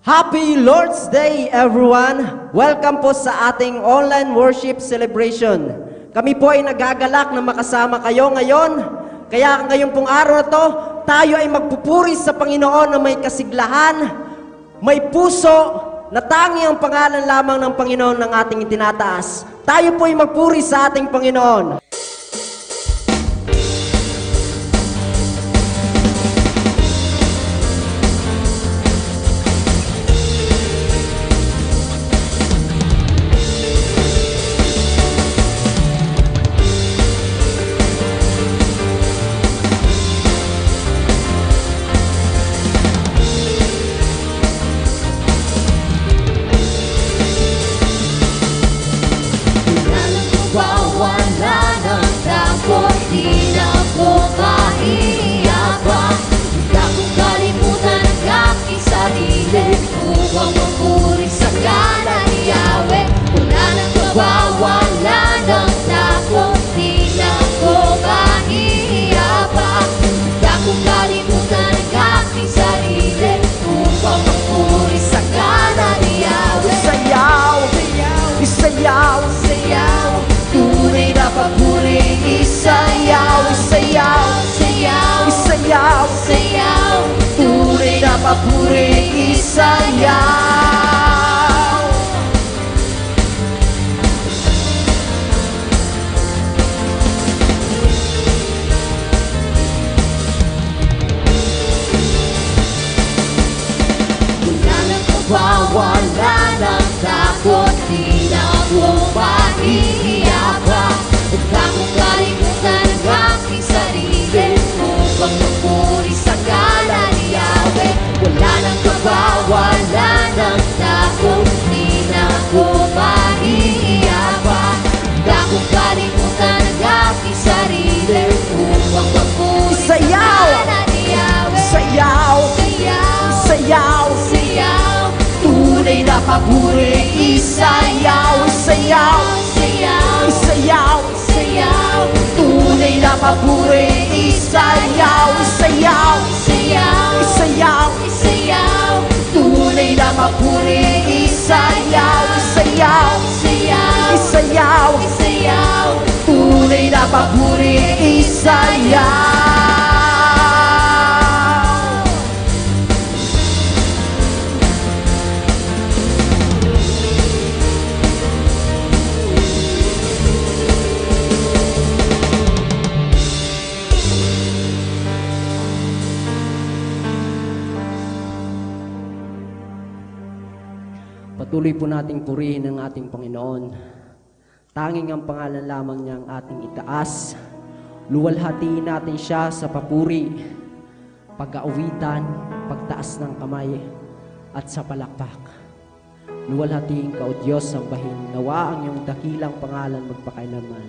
Happy Lord's Day, everyone! Welcome po sa ating online worship celebration. Kami po ay nagagalak na makasama kayo ngayon. Kaya ngayong pong araw na to, tayo ay magpupuri sa Panginoon na may kasiglahan, may puso, na tangi ang pangalan lamang ng Panginoon ng ating itinataas. Tayo po ay magpuri sa ating Panginoon. Papuri isayaw. Wala nang mawawala ng takot, di na ako mahihiya pa. Huwag akong kalimutan ang aking sarili upang magpuri sa ngalan ni Yahweh. Wala nang kabawala ng takot, di na ako mahihiya pa. Huwag akong kalimutan ang aking sarili upang magpuri sa ngalan ni Yahweh. Sayaw! Sayaw! Sayaw! Sayaw! Tunay na papuri, isayaw! Sayaw! Sayaw! Sayaw! Sayaw! Tunay na papuri, isayaw! Sayaw! Sayaw! Sayaw! Isayaw! Tunay na papuri, isayaw! Sayaw! Isayaw! Sayaw! Isayaw! Tunay na papuri, isayaw! Patuloy po nating purihin ang ating Panginoon. Tanging ang pangalan lamang niya ang ating itaas. Luwalhatiin natin siya sa papuri, pag-aawitan, pagtaas ng kamay, at sa palakpak. Luwalhatiin ka, O Diyos, sambahin. Nawa ang iyong dakilang pangalan magpakailanman.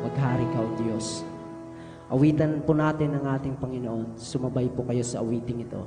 Maghari ka, O Diyos. Awitan po natin ang ating Panginoon. Sumabay po kayo sa awiting ito.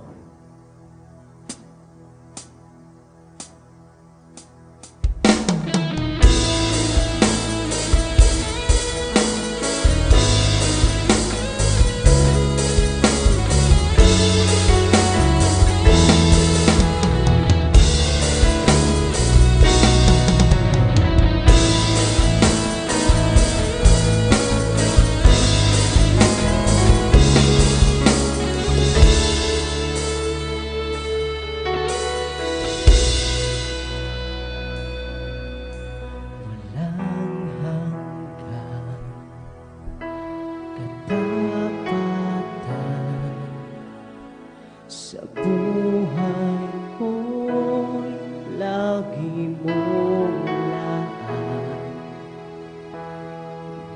Sa buhay ko'y lagi mong laan.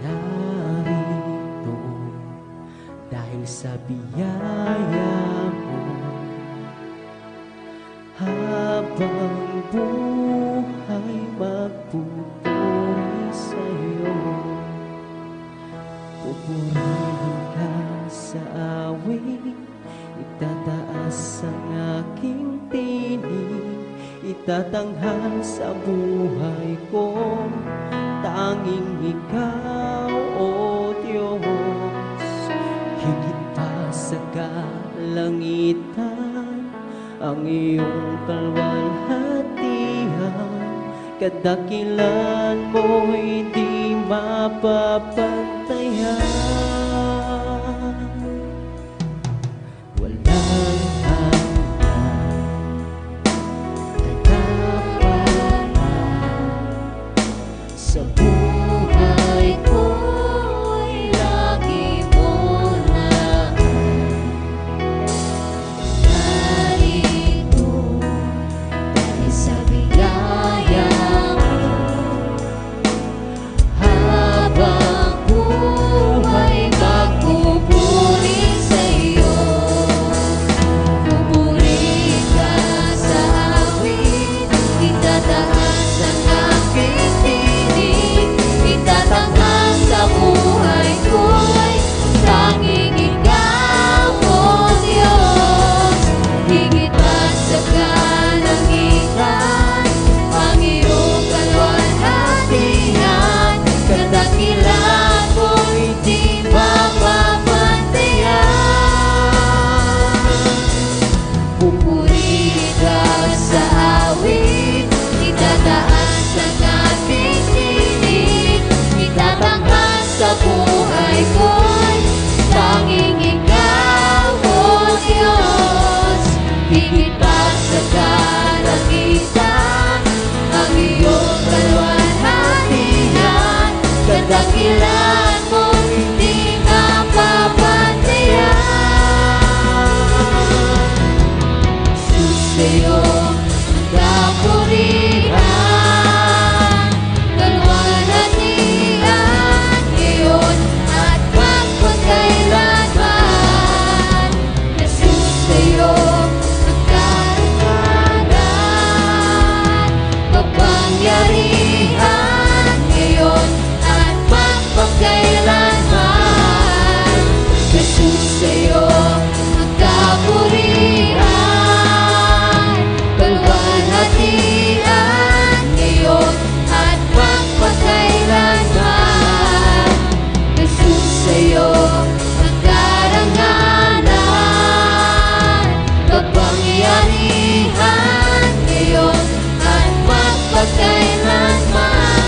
Narito dahil sa biyaya mo. Habang buhay magpupuri sa'yo. Pupurihin ka sa awit, itataas ang aking tinig, itatanghal sa buhay ko, tanging ikaw, O Diyos. Higit pa sa kalangitan ang iyong kalwalhatian. Kadakilan mo hindi mapapantayan. Walang hanggan, katapangan sa Buhay ko'y lagi mo na narito dahil sa biyaya mo. Habang buhay magpupuri sa'yo, pupuri ka sa awit, itataas ang aking tinig, itatanghal sa buhay ko'y tanging ikaw, O Diyos. Higit pa sa kalangitan, ang iyong kalwalhatian, kadakilan mo'y di mapapantayan. Pupuri ka sa awit, itataas ang aking tinig, itatanghal sa buhay ko'y tanging ikaw, O Diyos. Higit pa sa kalangitan, ang iyong kalwalhatian, kadakilan mo hindi mapapantayan. Sa'yo kapurihan, kalwalhatian, ngayon at magpakailanman. Jesus, sa'yo ang karangalan, kapangyarihan, ngayon at magpakailanman. Jesus, sa'yo ang kapurihan, kalwalhatian, ngayon at magpakailanman. Jesus, sa'yo ang karangalan, kapangyarihan, ngayon at magpakailanman.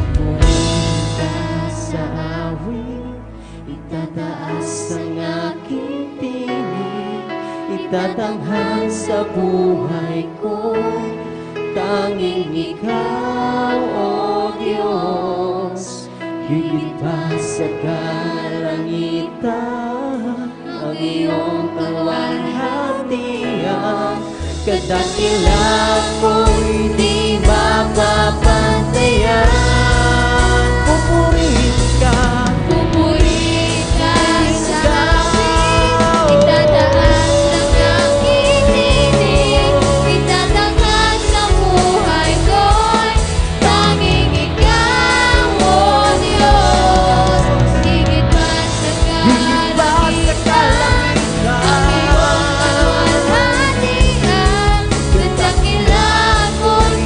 Pupuri ka sa awit, itataas ang aking tinig, itatanghal sa buhay ko, tanging ikaw, O Diyos. Higit pa sa kalangitan, ang iyong kalwalhatian, kadakilan mo'y di mapapantayan. Pupuri ka, pupuri ka sa awit, itataas ang aking tinig, itatanghal sa buhay ko'y tanging ikaw, O Diyos. Higit pa sa kalangitan, ang iyong kalwalhatian, kadakilan mo'y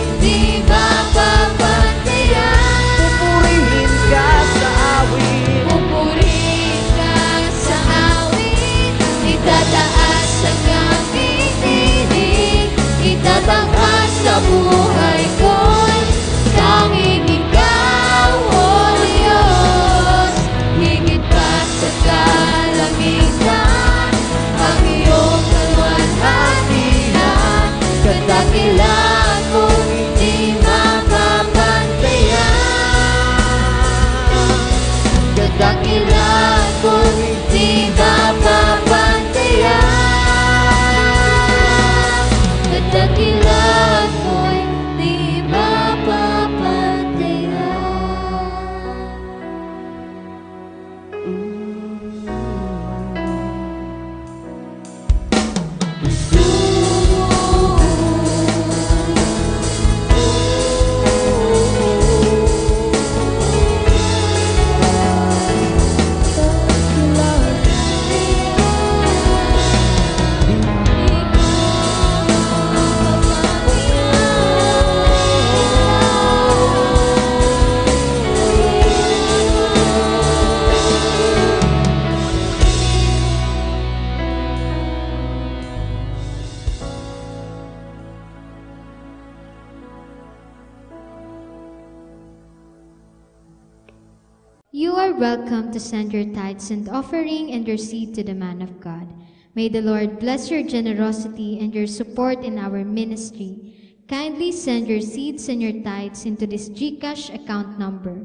are welcome to send your tithes and offering and your seed to the man of God. May the Lord bless your generosity and your support in our ministry. Kindly send your seeds and your tithes into this GCash account number,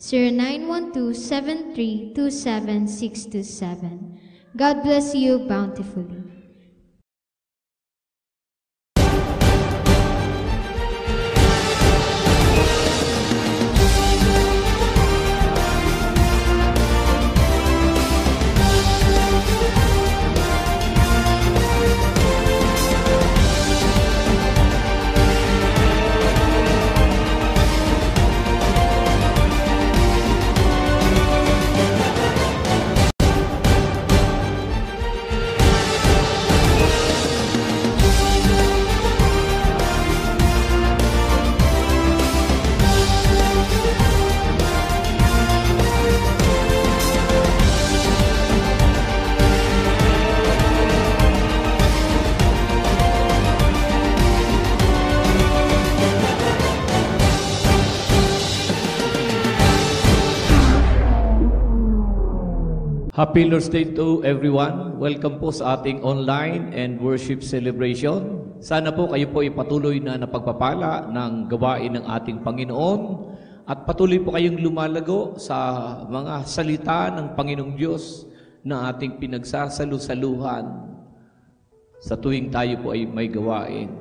0912-7327627. God bless you bountifully. Happy Lord's Day to everyone. Welcome po sa ating online and worship celebration. Sana po kayo po ipatuloy na napagpapala ng gawain ng ating Panginoon at patuloy po kayong lumalago sa mga salita ng Panginoong Diyos na ating pinagsasalu-saluhan sa tuwing tayo po ay may gawain.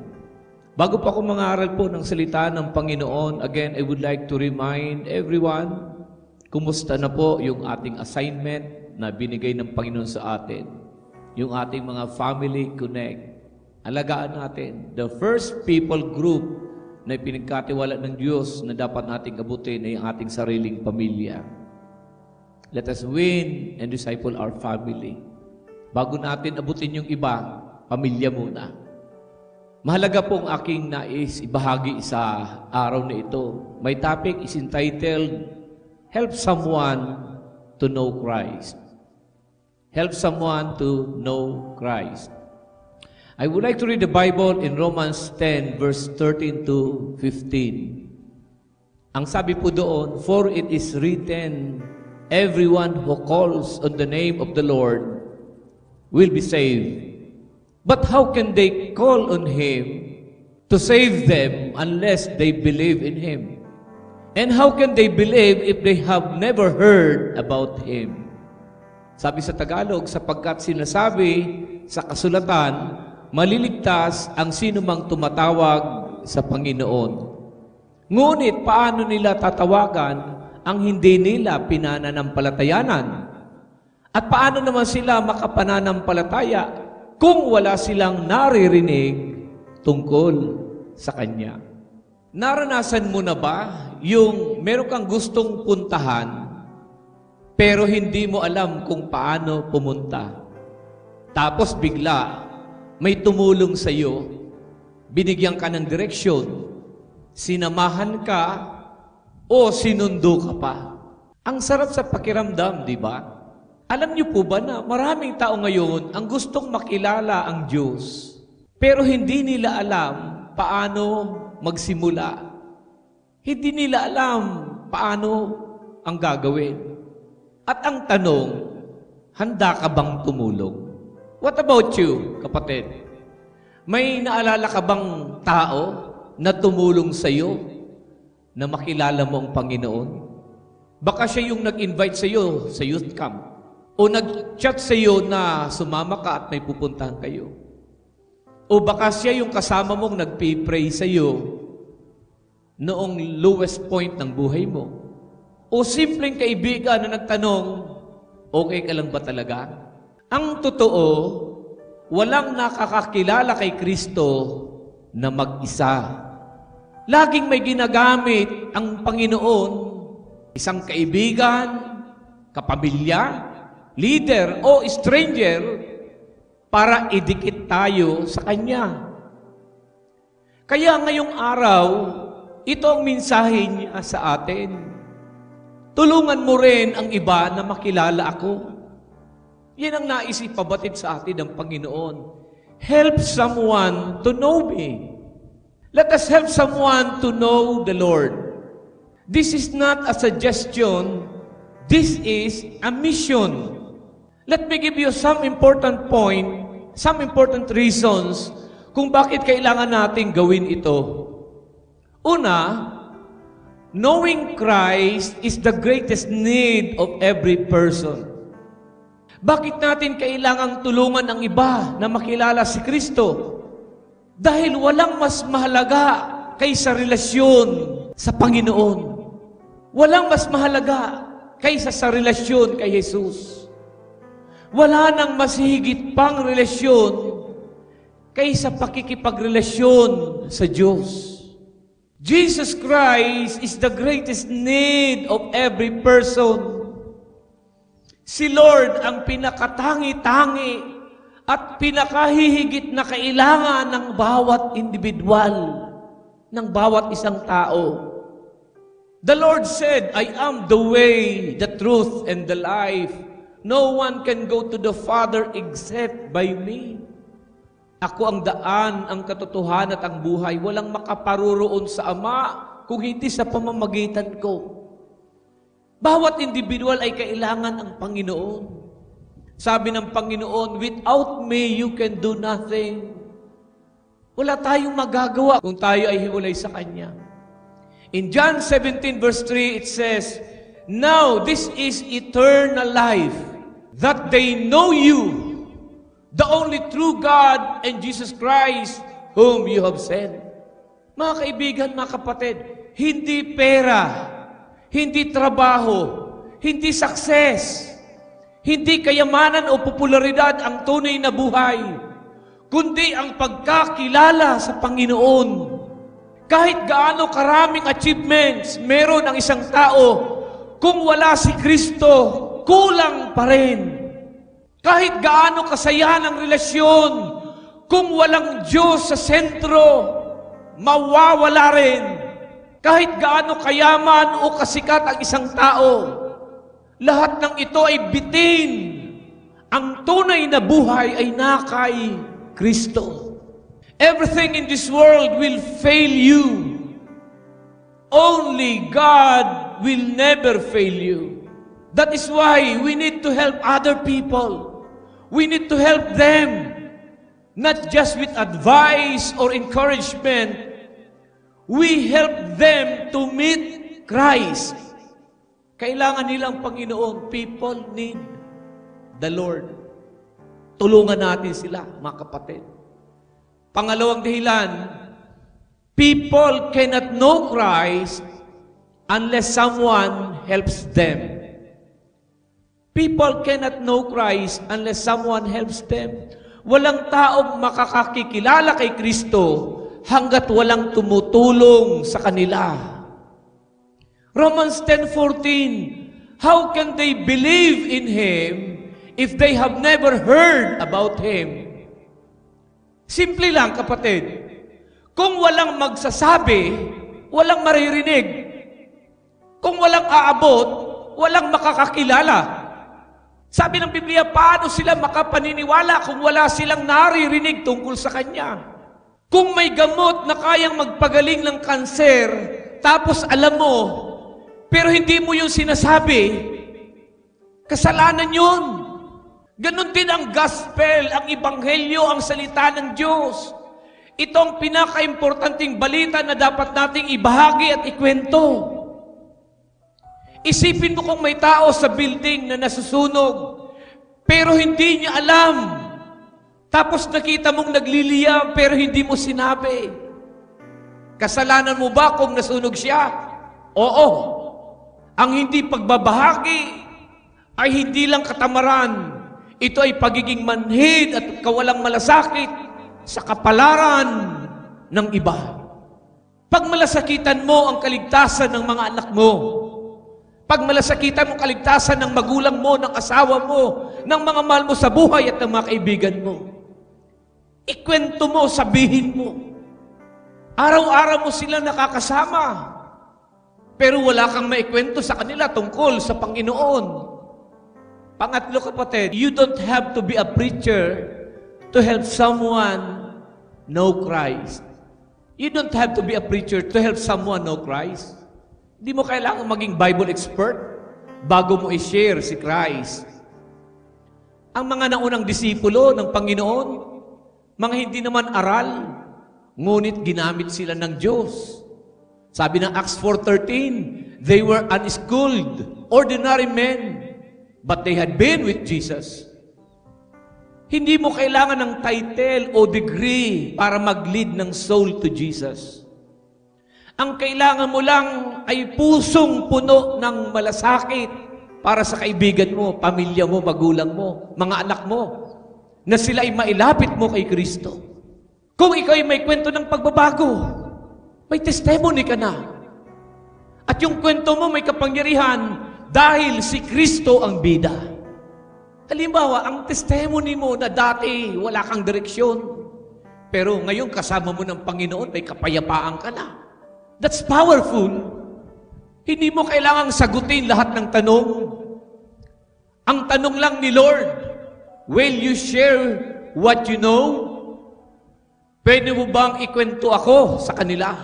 Bago pa ako mangaral po ng salita ng Panginoon, again, I would like to remind everyone, kumusta na po yung ating assignment na binigay ng Panginoon sa atin, yung ating mga family connect. Alagaan natin. The first people group na pinagkatiwala ng Diyos na dapat nating abutin ay ang ating sariling pamilya. Let us win and disciple our family. Bago natin abutin yung iba, pamilya muna. Mahalaga pong aking nais ibahagi sa araw na ito. My topic is entitled, Help Someone to Know Christ. Help someone to know Christ. I would like to read the Bible in Romans 10, verse 13 to 15. Ang sabi po doon, for it is written, everyone who calls on the name of the Lord will be saved. But how can they call on Him to save them unless they believe in Him? And how can they believe if they have never heard about Him? Sabi sa Tagalog, sapagkat sinasabi sa kasulatan, maliligtas ang sinumang tumatawag sa Panginoon. Ngunit paano nila tatawagan ang hindi nila pinananampalatayanan? At paano naman sila makapananampalataya kung wala silang naririnig tungkol sa Kanya? Naranasan mo na ba yung meron kang gustong puntahan pero hindi mo alam kung paano pumunta? Tapos bigla, may tumulong sa iyo, binigyan ka ng direksyon, sinamahan ka, o sinundo ka pa. Ang sarap sa pakiramdam, di ba? Alam niyo po ba na maraming tao ngayon ang gustong makilala ang Diyos, pero hindi nila alam paano magsimula. Hindi nila alam paano ang gagawin. At ang tanong, handa ka bang tumulong? What about you, kapatid? May naalala ka bang tao na tumulong sa iyo na makilala mo ang Panginoon? Baka siya yung nag-invite sa iyo sa youth camp o nag-chat sa iyo na sumama ka at may pupuntahan kayo. O baka siya yung kasama mong nagpipray sa iyo noong lowest point ng buhay mo. O simpleng kaibigan na nagtanong, okay ka lang ba talaga? Ang totoo, walang nakakakilala kay Kristo na mag-isa. Laging may ginagamit ang Panginoon, isang kaibigan, kapamilya, leader o stranger para idikit tayo sa Kanya. Kaya ngayong araw, ito ang mensahe niya sa atin. Tulungan mo rin ang iba na makilala ako. Yan ang nais ipabatid sa atin ng Panginoon. Help someone to know me. Let us help someone to know the Lord. This is not a suggestion. This is a mission. Let me give you some important point, some important reasons kung bakit kailangan nating gawin ito. Una, knowing Christ is the greatest need of every person. Bakit natin kailangang tulungan ang iba na makilala si Kristo? Dahil walang mas mahalaga kaysa relasyon sa Panginoon. Walang mas mahalaga kaysa sa relasyon kay Jesus. Wala nang mas higit pang relasyon kaysa pakikipagrelasyon sa Diyos. Jesus Christ is the greatest need of every person. Si Lord ang pinakatangi-tangi at pinakahihigit na kailangan ng bawat individual, ng bawat isang tao. The Lord said, I am the way, the truth, and the life. No one can go to the Father except by me. Ako ang daan, ang katotohanan at ang buhay. Walang makaparoroon sa Ama kung hindi sa pamamagitan ko. Bawat individual ay kailangan ng Panginoon. Sabi ng Panginoon, without me, you can do nothing. Wala tayong magagawa kung tayo ay hiwalay sa Kanya. In John 17 verse 3, it says, now this is eternal life, that they know you, the only true God, and Jesus Christ, whom you have sent. Mga kaibigan, mga kapatid, hindi pera, hindi trabaho, hindi success, hindi kayamanan o popularidad ang tunay na buhay, kundi ang pagkakilala sa Panginoon. Kahit gaano karaming achievements meron ang isang tao, kung wala si Kristo, kulang pa rin. Kahit gaano kasaya ng relasyon, kung walang Diyos sa sentro, mawawala rin. Kahit gaano kayaman o kasikat ang isang tao, lahat ng ito ay bitin. Ang tunay na buhay ay nakay Kristo. Everything in this world will fail you. Only God will never fail you. That is why we need to help other people. We need to help them, not just with advice or encouragement. We help them to meet Christ. Kailangan nilang Panginoon. People need the Lord. Tulungan natin sila, mga kapatid. Pangalawang dahilan, people cannot know Christ unless someone helps them. People cannot know Christ unless someone helps them. Walang taong makakakikilala kay Kristo hanggat walang tumutulong sa kanila. Romans 10:14, how can they believe in Him if they have never heard about Him? Simple lang, kapatid. Kung walang magsasabi, walang maririnig. Kung walang aabot, walang makakakilala. Sabi ng Biblia, paano sila makapaniniwala kung wala silang naririnig tungkol sa Kanya? Kung may gamot na kayang magpagaling ng kanser, tapos alam mo, pero hindi mo yung sinasabi, kasalanan yun. Ganon din ang gospel, ang ebanghelyo, ang salita ng Diyos. Ito ang pinaka-importanting balita na dapat nating ibahagi at ikwento. Isipin mo kung may tao sa building na nasusunog, pero hindi niya alam. Tapos nakita mong nagliliyab, pero hindi mo sinabi. Kasalanan mo ba kung nasunog siya? Oo. Ang hindi pagbabahagi ay hindi lang katamaran. Ito ay pagiging manhid at kawalang malasakit sa kapalaran ng iba. Pag malasakitan mo ang kaligtasan ng mga anak mo, pag malasakitan mo kaligtasan ng magulang mo, ng asawa mo, ng mga mahal mo sa buhay at ng mga kaibigan mo, ikwento mo, sabihin mo. Araw-araw mo sila nakakasama, pero wala kang maikwento sa kanila tungkol sa Panginoon. Pangatlo, kapatid, you don't have to be a preacher to help someone know Christ. You don't have to be a preacher to help someone know Christ. Hindi mo kailangan maging Bible expert. bago mo i-share si Christ. Ang mga naunang disipulo ng Panginoon, mga hindi naman aral, ngunit ginamit sila ng Diyos. Sabi ng Acts 4:13, they were unschooled, ordinary men, but they had been with Jesus. Hindi mo kailangan ng title o degree para mag-lead ng soul to Jesus. Ang kailangan mo lang ay pusong puno ng malasakit para sa kaibigan mo, pamilya mo, magulang mo, mga anak mo, na sila ay mailapit mo kay Kristo. Kung ikaw ay may kwento ng pagbabago, may testimony ka na. At yung kwento mo may kapangyarihan dahil si Kristo ang bida. Halimbawa, ang testimony mo na dati wala kang direksyon, pero ngayon kasama mo ng Panginoon, may kapayapaan ka na. That's powerful. Hindi mo kailangang sagutin lahat ng tanong. Ang tanong lang ni Lord, will you share what you know? Pwede mo bang ikwento ako sa kanila?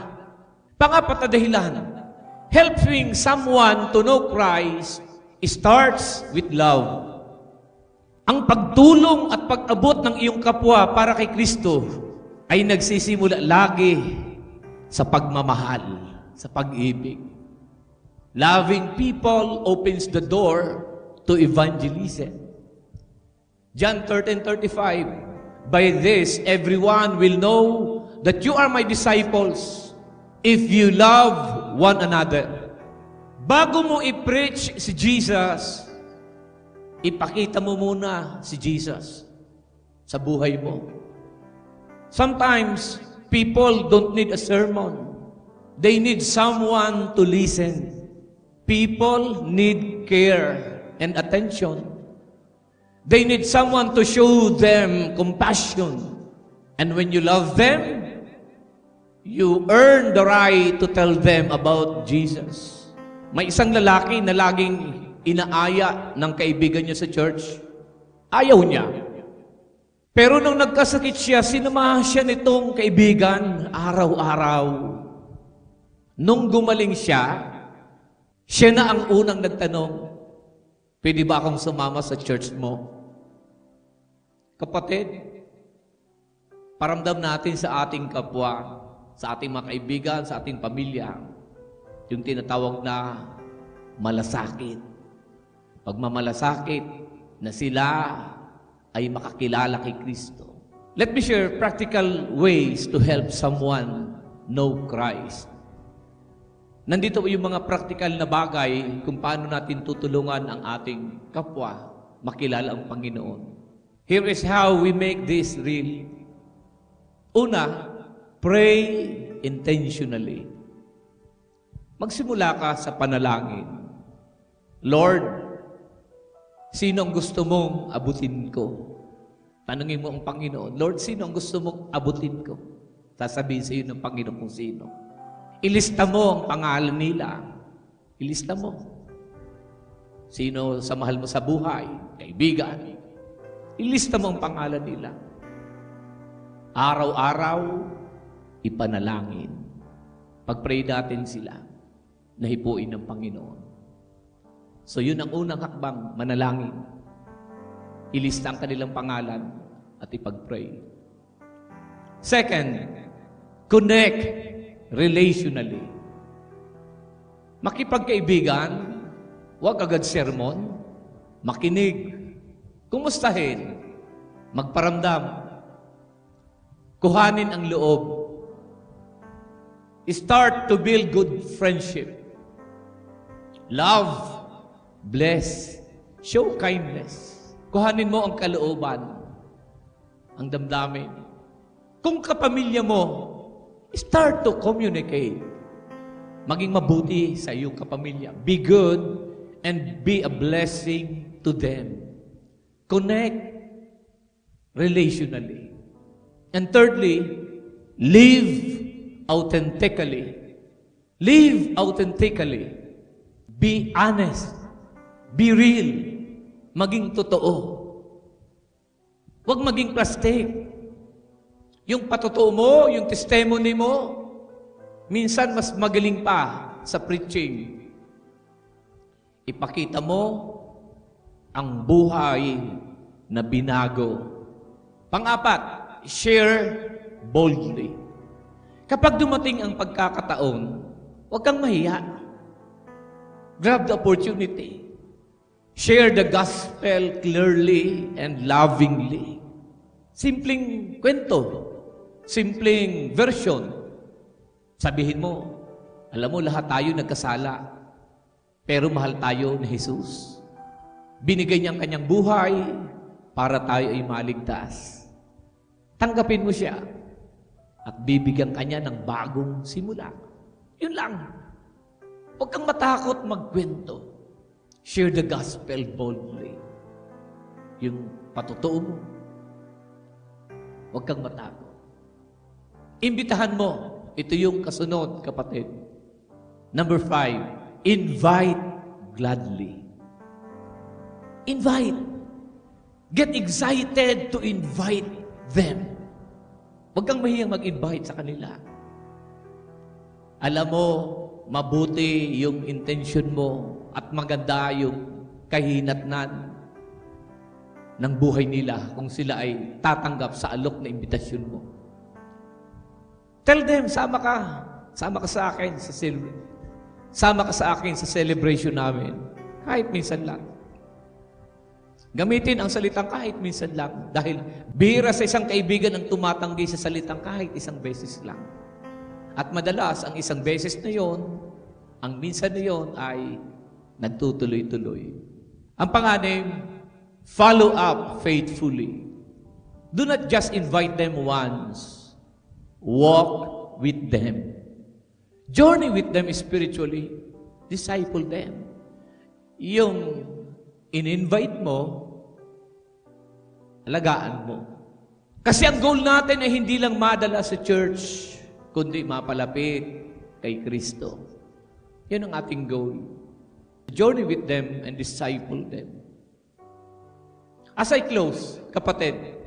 Pangapat na dahilan, helping someone to know Christ starts with love. Ang pagtulong at pag-abot ng iyong kapwa para kay Kristo ay nagsisimula lagi sa pagmamahal, sa pag-ibig. Loving people opens the door to evangelism. John 13:35, by this everyone will know that you are my disciples if you love one another. Bago mo i-preach si Jesus, ipakita mo muna si Jesus sa buhay mo. Sometimes, people don't need a sermon. They need someone to listen. People need care and attention. They need someone to show them compassion. And when you love them, you earn the right to tell them about Jesus. May isang lalaki na laging inaaya ng kaibigan niya sa church. Ayaw niya. Pero nung nagkasakit siya, sinamahan siya nitong kaibigan araw-araw. Nung gumaling siya, siya na ang unang nagtanong, pwede ba akong sumama sa church mo? Kapatid, paramdam natin sa ating kapwa, sa ating mga kaibigan, sa ating pamilya, yung tinatawag na malasakit. Pagmamalasakit na sila ay makakilala kay Kristo. Let me share practical ways to help someone know Christ. Nandito yung mga practical na bagay kung paano natin tutulungan ang ating kapwa makilala ang Panginoon. Here is how we make this real. Una, pray intentionally. Magsimula ka sa panalangin. Lord, sino ang gusto mong abutin ko? Tanungin mo ang Panginoon, Lord, sino ang gusto mong abutin ko? Sasabihin sa iyo ng Panginoon kung sino. Ilista mo ang pangalan nila. Ilista mo. Sino sa mahal mo sa buhay, kaibigan. Ilista mo ang pangalan nila. Araw-araw, ipanalangin. Pag-pray natin sila, nahipuin ng Panginoon. So yun ang unang hakbang, manalangin. Ilista ang kanilang pangalan at ipag-pray. Second, connect relationally. Makipagkaibigan, huwag agad sermon, makinig, kumustahin, magparamdam, kuhanin ang loob, start to build good friendship, love, bless, show kindness. Kuhanin mo ang kalooban, ang damdamin. Kung kapamilya mo, start to communicate. Maging mabuti sa iyong kapamilya. Be good and be a blessing to them. Connect relationally. And thirdly, live authentically. Live authentically. Be honest. Be real. Maging totoo. Huwag maging plastic. Yung patotoo mo, yung testimony mo, minsan mas magaling pa sa preaching. Ipakita mo ang buhay na binago. Pang-apat, share boldly. Kapag dumating ang pagkakataon, huwag kang mahiya. Grab the opportunity. Share the gospel clearly and lovingly. Simpleng kwento, simpleng version. Sabihin mo, alam mo lahat tayo nagkasala, pero mahal tayo ni Jesus. Binigay niya ang kanyang buhay para tayo ay maligtas. Tanggapin mo siya at bibigyan kanya ng bagong simula. Yun lang. Huwag kang matakot magkwento. Share the gospel boldly. Yung patotoo mo. Huwag kang matakot. Imbitahan mo. Ito yung kasunod, kapatid. Number 5, invite gladly. Invite. Get excited to invite them. Huwag kang mahiyang mag-invite sa kanila. Alam mo, mabuti yung intention mo at maganda yung kahinatnan ng buhay nila kung sila ay tatanggap sa alok na imbitasyon mo. Tell them, sama ka sa akin sa celebration namin. Kahit minsan lang. Gamitin ang salitang kahit minsan lang. Dahil bihira sa isang kaibigan ang tumatanggi sa salitang kahit isang beses lang. At madalas, ang isang beses na yon, ang minsan na yon ay nagtutuloy-tuloy. Ang panganim, follow up faithfully. Do not just invite them once. Walk with them. Journey with them spiritually. Disciple them. Yung in-invite mo, alagaan mo. Kasi ang goal natin ay hindi lang madala sa church, kundi mapalapit kay Kristo. Yan ang ating goal. Journey with them and disciple them. As I close, kapatid,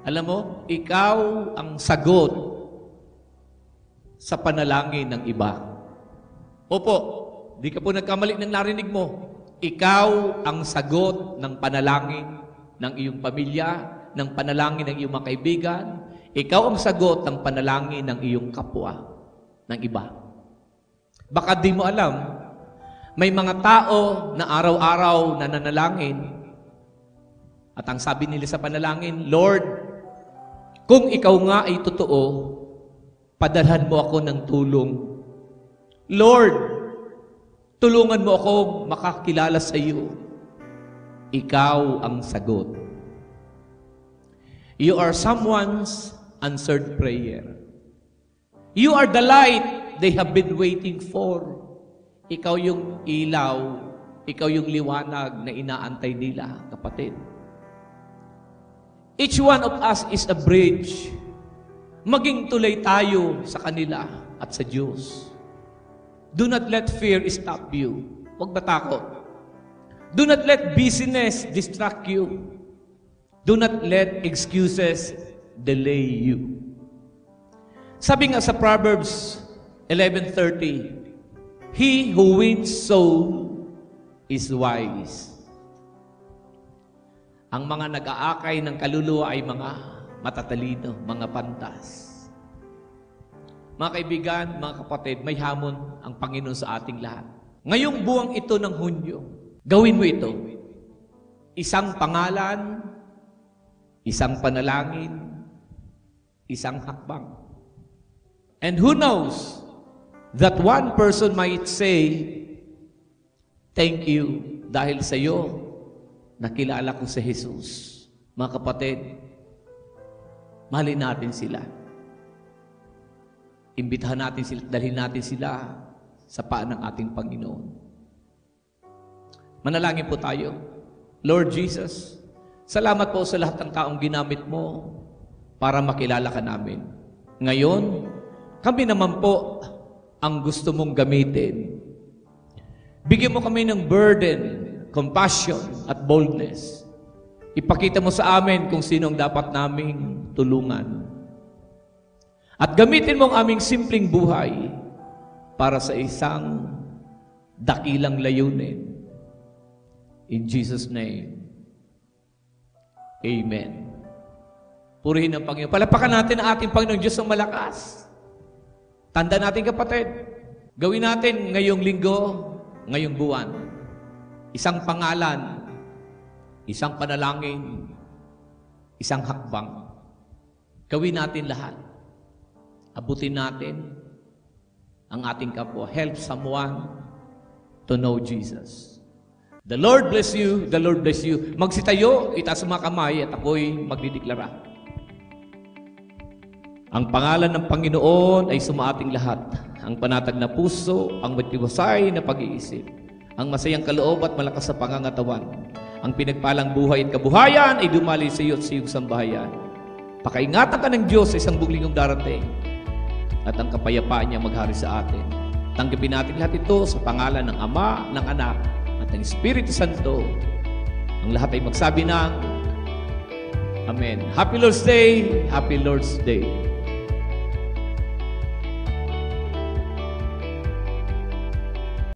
alam mo, ikaw ang sagot sa panalangin ng iba. Opo, di ka po nagkamali ng narinig mo. Ikaw ang sagot ng panalangin ng iyong pamilya, ng panalangin ng iyong mga kaibigan. Ikaw ang sagot ng panalangin ng iyong kapwa, ng iba. Baka di mo alam, may mga tao na araw-araw na nanalangin at ang sabi nila sa panalangin, Lord, kung ikaw nga ay totoo, padalhan mo ako ng tulong. Lord, tulungan mo ako makakilala sa iyo. Ikaw ang sagot. You are someone's answered prayer. You are the light they have been waiting for. Ikaw yung ilaw, ikaw yung liwanag na inaantay nila, kapatid. Each one of us is a bridge. Maging tulay tayo sa kanila at sa Diyos. Do not let fear stop you. Huwag matakot. Do not let busyness distract you. Do not let excuses delay you. Sabi nga sa Proverbs 11:30, he who wins soul is wise. Ang mga nag-aakay ng kaluluwa ay mga matatalino, mga pantas. Mga kaibigan, mga kapatid, may hamon ang Panginoon sa ating lahat. Ngayong buwang ito ng Hunyo, gawin mo ito. Isang pangalan, isang panalangin, isang hakbang. And who knows that one person might say, thank you dahil sa iyo nakilala ko si Jesus. Mga kapatid, mahalin natin sila. Imbitahan natin sila, dalhin natin sila sa paan ng ating Panginoon. Manalangin po tayo. Lord Jesus, salamat po sa lahat ng taong ginamit mo para makilala ka namin. Ngayon, kami naman po ang gusto mong gamitin. Bigyan mo kami ng burden, compassion, at boldness. Ipakita mo sa amin kung sino ang dapat naming tulungan. At gamitin mo ang aming simpleng buhay para sa isang dakilang layunin. In Jesus' name, Amen. Purihin ang Panginoon. Palapakan natin ang ating Panginoon Diyos ng malakas. Tanda natin kapatid, gawin natin ngayong linggo, ngayong buwan, isang pangalan, isang panalangin, isang hakbang. Gawin natin lahat. Abutin natin ang ating kapwa. Help someone to know Jesus. The Lord bless you. The Lord bless you. Magsitayo, itaas ang mga kamay at ako'y magdideklara. Ang pangalan ng Panginoon ay sumaating lahat. Ang panatag na puso, ang matiwasay na pag-iisip, ang masayang kaloob at malakas sa pangangatawan. Ang pinagpalang buhay at kabuhayan ay dumali sa iyo at sa iyong sambahayan. Pakaingatan ka ng Diyos sa isang buglingong darating at ang kapayapaan niya maghari sa atin. Tanggapin natin lahat ito sa pangalan ng Ama, ng Anak, at ng Espiritu Santo. Ang lahat ay magsabi ng Amen. Happy Lord's Day! Happy Lord's Day!